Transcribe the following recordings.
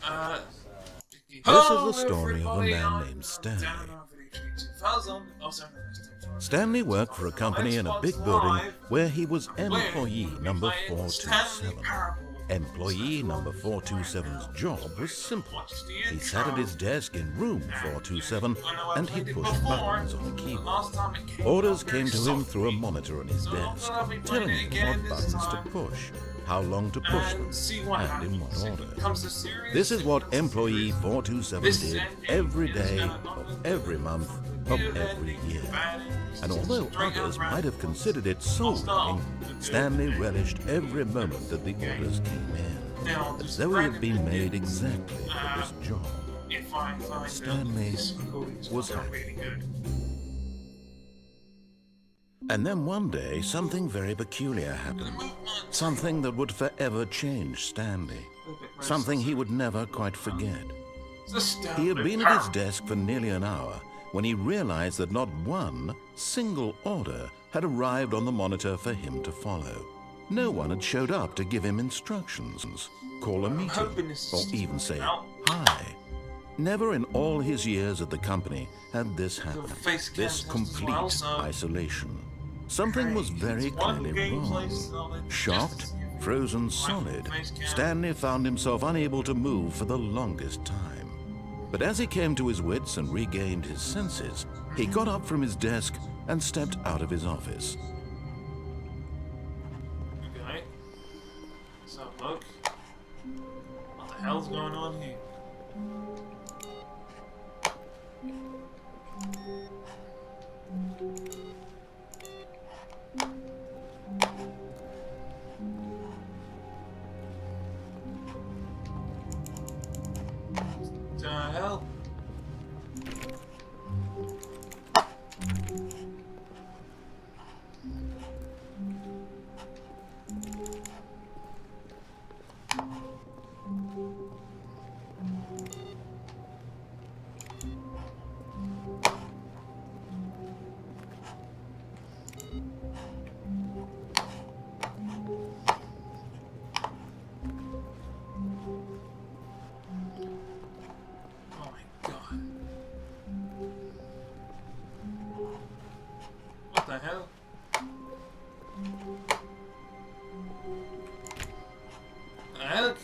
This is the story of a man named Stanley. Stanley worked for a company in a big building where he was employee number 427. Employee number 427's job was simple. He sat at his desk in room 427 and he pushed buttons on the keyboard. Orders came to him through a monitor on his desk, telling him what buttons to push, how long to push them, and in what order. This is what employee 427 did every day of every month of every year. And although others might have considered it soul-winning, Stanley relished every moment that the orders came in, as though he had been made exactly for this job. Stanley was happy. And then one day, something very peculiar happened. Something that would forever change Stanley. Something he would never quite forget. He had been at his desk for nearly an hour when he realized that not one single order had arrived on the monitor for him to follow. No one had showed up to give him instructions, call a meeting, or even say hi. Never in all his years at the company had this happened, this complete isolation. Something was very clearly wrong. Shocked, frozen solid, Stanley found himself unable to move for the longest time. But as he came to his wits and regained his senses, he got up from his desk and stepped out of his office. Okay. So look, what the hell's going on here? The hell? What the hell? The heck?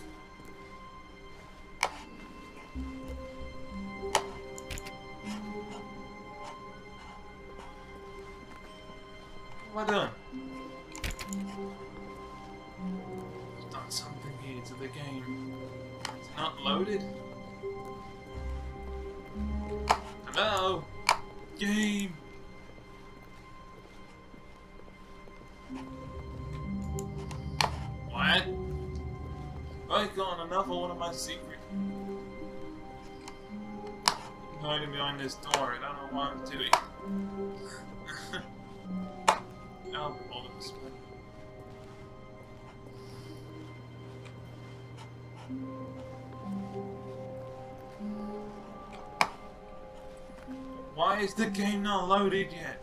What am I doing? I've done something here to the game. It's not loaded. Hello? Game! What? I've gone enough of one of my secrets. I'm hiding behind this door. I don't know what I'm doing. I'll hold it this way. Why is the game not loaded yet?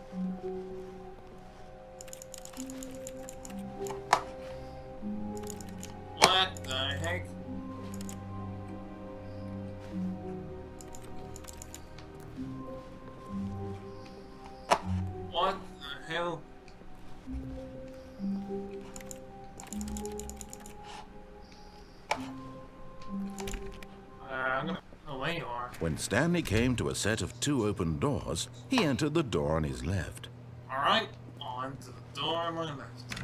What the heck? What the hell? I'm gonna... Oh, there you are. When Stanley came to a set of 2 open doors, he entered the door on his left. Alright, on to the door on my left.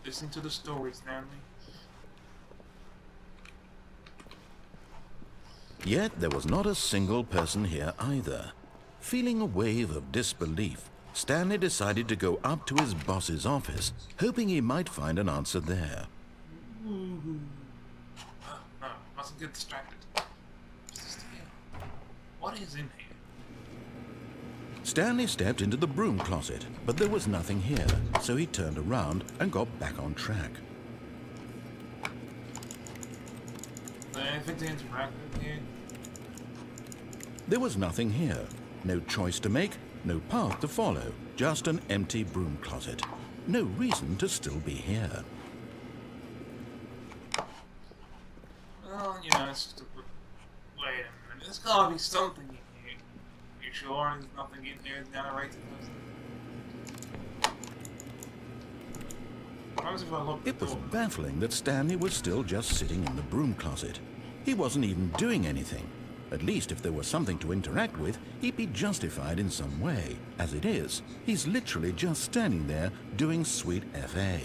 Listen to the story, Stanley. Yet there was not a single person here either. Feeling a wave of disbelief, Stanley decided to go up to his boss's office, hoping he might find an answer there. No, mustn't get distracted. What is in here? Stanley stepped into the broom closet, but there was nothing here, so he turned around and got back on track. Is there anything to interact with here? There was nothing here. No choice to make, no path to follow, just an empty broom closet. No reason to still be here. you know, it's just a... Wait a minute, there's gotta be something in here. You sure there's nothing in here the narrator doesn't? It was baffling that Stanley was still just sitting in the broom closet. He wasn't even doing anything. At least if there was something to interact with, he'd be justified in some way. As it is, he's literally just standing there doing sweet FA.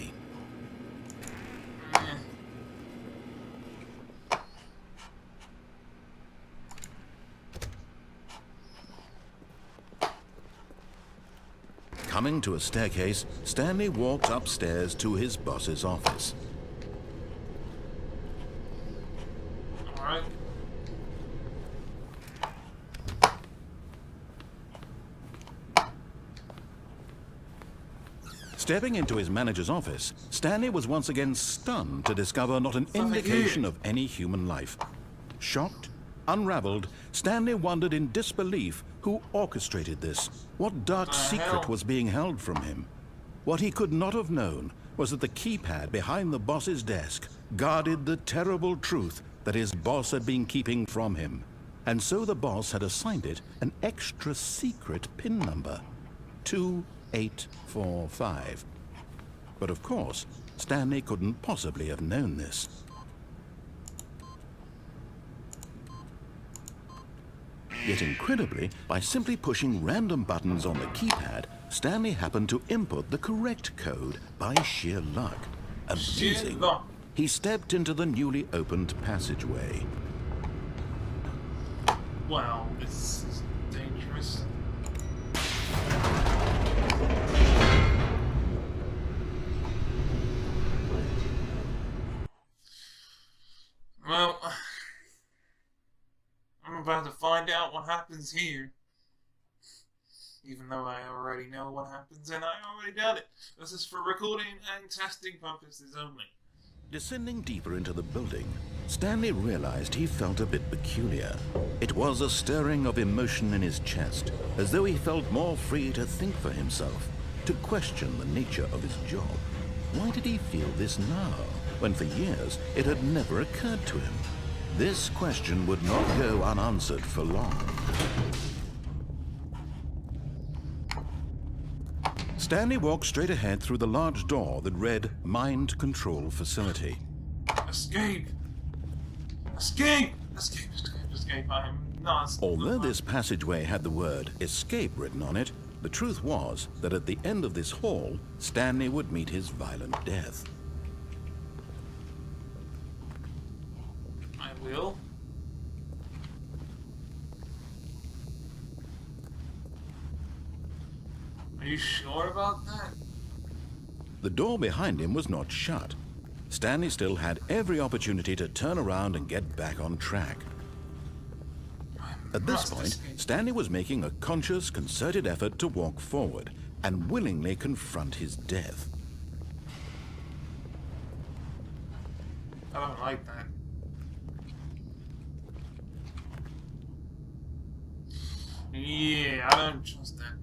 Coming to a staircase, Stanley walked upstairs to his boss's office. All right. Stepping into his manager's office, Stanley was once again stunned to discover not an indication of any human life. Shocked, unraveled, Stanley wondered in disbelief who orchestrated this. What dark secret was being held from him? What he could not have known was that the keypad behind the boss's desk guarded the terrible truth that his boss had been keeping from him. And so the boss had assigned it an extra secret PIN number, 2845. But of course, Stanley couldn't possibly have known this. Yet incredibly, by simply pushing random buttons on the keypad, Stanley happened to input the correct code by sheer luck. Amazing. He stepped into the newly opened passageway. Wow, this is dangerous. Well, I'm about to find out what happens here. Even though I already know what happens and I already done it. This is for recording and testing purposes only. Descending deeper into the building, Stanley realized he felt a bit peculiar. It was a stirring of emotion in his chest, as though he felt more free to think for himself, to question the nature of his job. Why did he feel this now, when for years it had never occurred to him? This question would not go unanswered for long. Stanley walked straight ahead through the large door that read Mind Control Facility. Escape! Escape! Escape, escape, escape. I am not... Although this passageway had the word escape written on it, the truth was that at the end of this hall, Stanley would meet his violent death. I will. Are you sure about that? The door behind him was not shut. Stanley still had every opportunity to turn around and get back on track. At this point, Stanley was making a conscious, concerted effort to walk forward and willingly confront his death. I don't like that. Yeah, I don't trust that.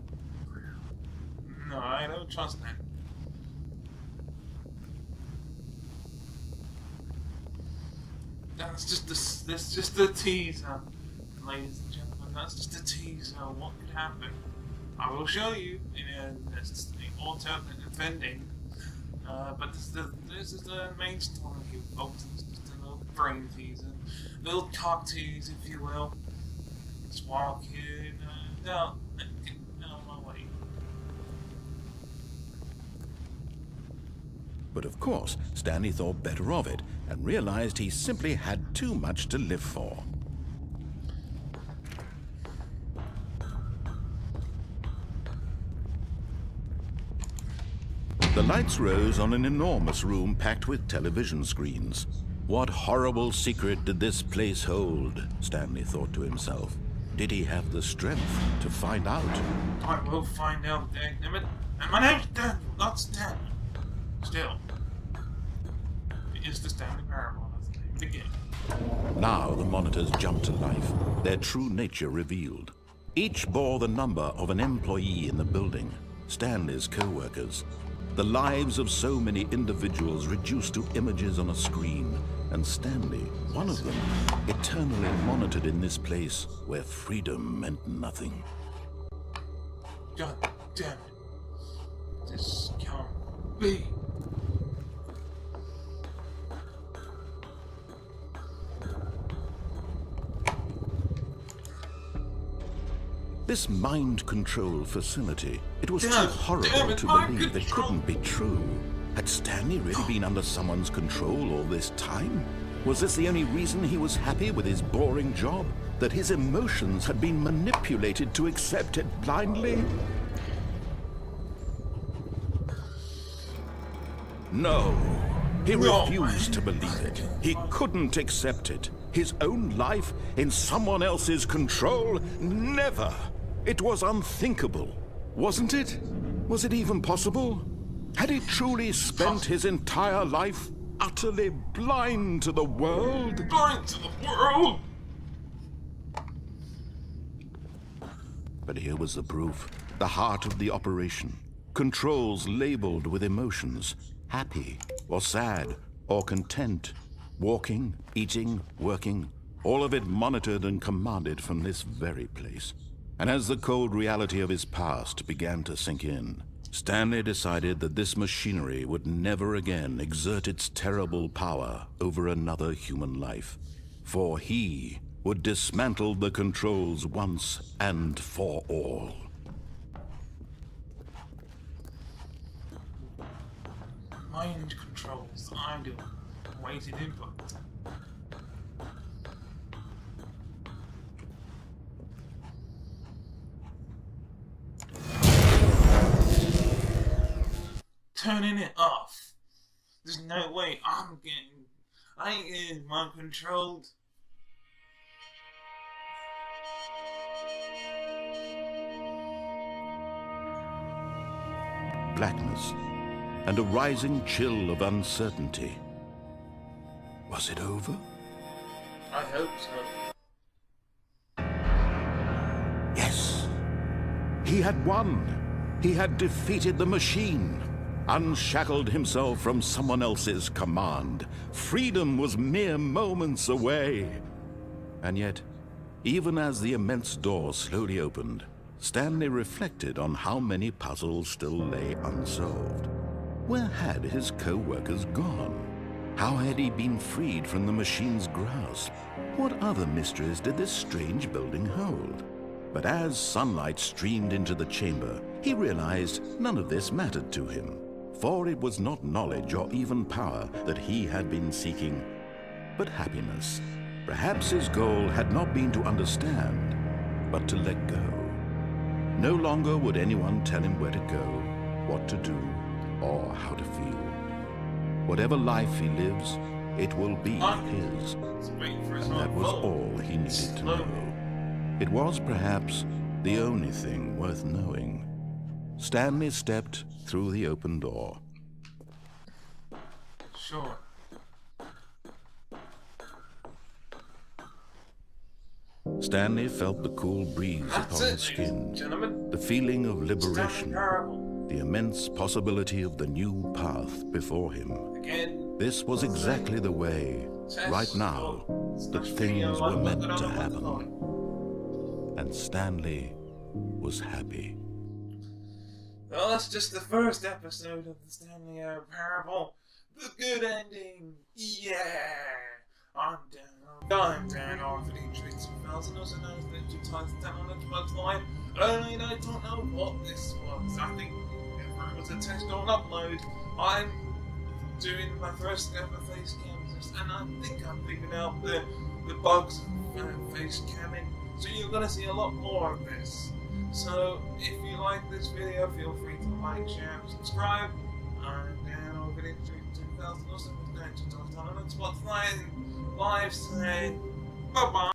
No, I don't trust that. That's just a teaser, ladies and gentlemen. That's just a teaser of what could happen. I will show you in the alternate ending. But this is the main story here, folks. It's just a little brain teaser, a little cock tease, if you will. Squirrel kid. No, my way. But of course, Stanley thought better of it and realized he simply had too much to live for. The lights rose on an enormous room packed with television screens. What horrible secret did this place hold? Stanley thought to himself. Did he have the strength to find out? I will find out, dammit. And my name's Dan, not Stan. Still, it is the Stanley Parable. That's the name of the game. Now the monitors jumped to life, their true nature revealed. Each bore the number of an employee in the building, Stanley's co-workers. The lives of so many individuals reduced to images on a screen, and Stanley, one of them, eternally monitored in this place where freedom meant nothing. God damn it. This can't be. This mind control facility, it was too horrible to believe it couldn't be true. Had Stanley really been under someone's control all this time? Was this the only reason he was happy with his boring job? That his emotions had been manipulated to accept it blindly? No. He refused to believe it. He couldn't accept it. His own life in someone else's control? Never! It was unthinkable, wasn't it? Was it even possible? Had he truly spent his entire life utterly blind to the world? Blind to the world? But here was the proof. The heart of the operation. Controls labeled with emotions. Happy, or sad, or content. Walking, eating, working. All of it monitored and commanded from this very place. And as the cold reality of his past began to sink in, Stanley decided that this machinery would never again exert its terrible power over another human life. For he would dismantle the controls once and for all. Mind controls, I do. Waiting input. Turning it off. There's no way I ain't getting mind controlled. Blackness and a rising chill of uncertainty. Was it over? I hope so. Yes. He had won. He had defeated the machine. Unshackled himself from someone else's command. Freedom was mere moments away. And yet, even as the immense door slowly opened, Stanley reflected on how many puzzles still lay unsolved. Where had his co-workers gone? How had he been freed from the machine's grasp? What other mysteries did this strange building hold? But as sunlight streamed into the chamber, he realized none of this mattered to him. For it was not knowledge or even power that he had been seeking, but happiness. Perhaps his goal had not been to understand, but to let go. No longer would anyone tell him where to go, what to do, or how to feel. Whatever life he lives, it will be his. And that was all he needed to know. It was perhaps the only thing worth knowing. Stanley stepped through the open door. Sure. Stanley felt the cool breeze upon his skin, the feeling of liberation, the immense possibility of the new path before him. This was exactly the way, right now, that things were meant to happen. And Stanley was happy. Well, that's just the first episode of the Stanley Parable. The good ending. Yeah! I'm Danrvdtree2000, also known as Danrvdtree2000 on the Xbox Live. Only I don't know what this was. I think it was a test or an upload. I'm doing my first ever face cam test, and I think I'm figuring out the bugs of face camming. So you're gonna see a lot more of this. So if you like this video, feel free to like, share, and subscribe. I'm Danrvdtree2000, also known to on Xbox Live saying bye-bye.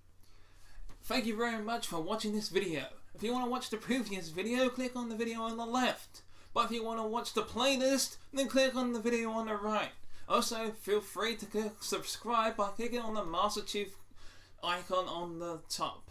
Thank you very much for watching this video. If you want to watch the previous video, click on the video on the left. But if you want to watch the playlist, then click on the video on the right. Also, feel free to click subscribe by clicking on the Master Chief icon on the top.